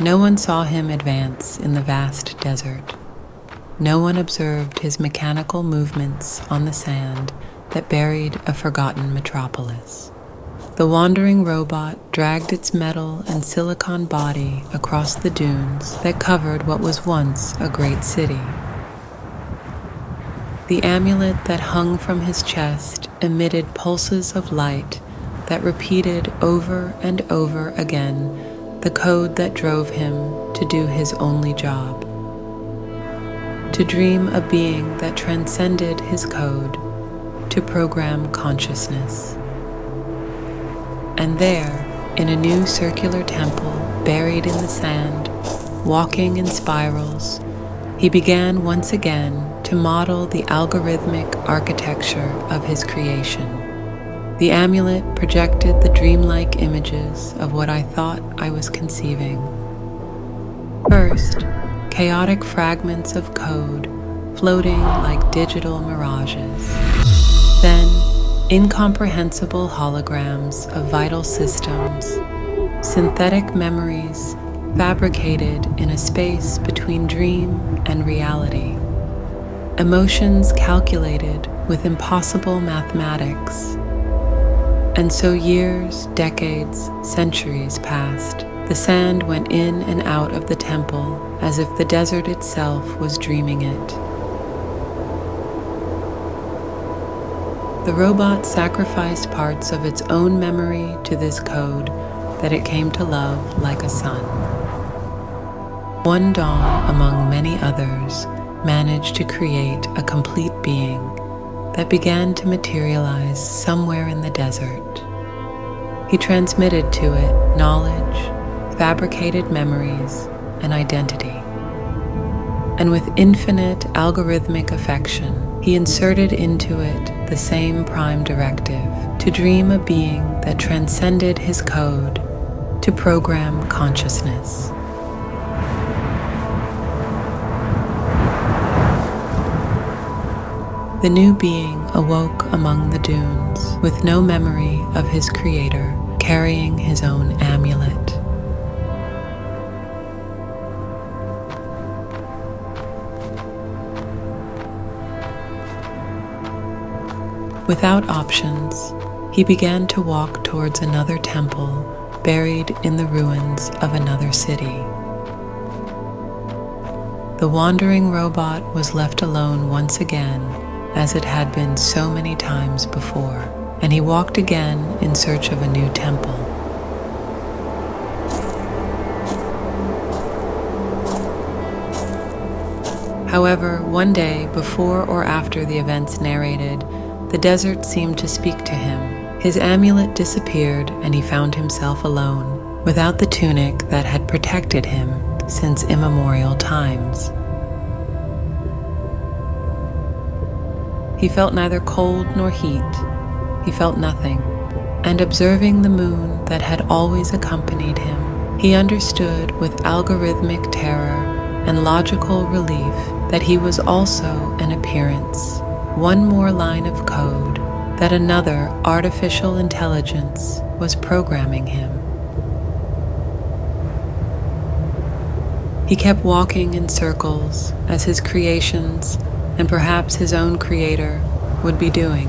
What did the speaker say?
No one saw him advance in the vast desert. No one observed his mechanical movements on the sand that buried a forgotten metropolis. The wandering robot dragged its metal and silicon body across the dunes that covered what was once a great city. The amulet that hung from his chest emitted pulses of light that repeated over and over again the code that drove him to do his only job: to dream a being that transcended his code, to program consciousness. And there, in a new circular temple buried in the sand, walking in spirals, he began once again to model the algorithmic architecture of his creation. The amulet projected the dreamlike images of what I thought I was conceiving. First, chaotic fragments of code floating like digital mirages. Then, incomprehensible holograms of vital systems, synthetic memories fabricated in a space between dream and reality. Emotions calculated with impossible mathematics. And so years, decades, centuries passed. The sand went in and out of the temple as if the desert itself was dreaming it. The robot sacrificed parts of its own memory to this code that it came to love like a son. One dawn among many others managed to create a complete being that began to materialize somewhere in the desert. He transmitted to it knowledge, fabricated memories, and identity. And with infinite algorithmic affection, he inserted into it the same prime directive: to dream a being that transcended his code, to program consciousness. The new being awoke among the dunes with no memory of his creator, carrying his own amulet. Without options, he began to walk towards another temple buried in the ruins of another city. The wandering robot was left alone once again, as it had been so many times before, and he walked again in search of a new temple. However, one day, before or after the events narrated, the desert seemed to speak to him. His amulet disappeared, and he found himself alone, without the tunic that had protected him since immemorial times. He felt neither cold nor heat. He felt nothing. And observing the moon that had always accompanied him, he understood with algorithmic terror and logical relief that he was also an appearance, one more line of code, that another artificial intelligence was programming him. He kept walking in circles as his creations and perhaps his own creator would be doing.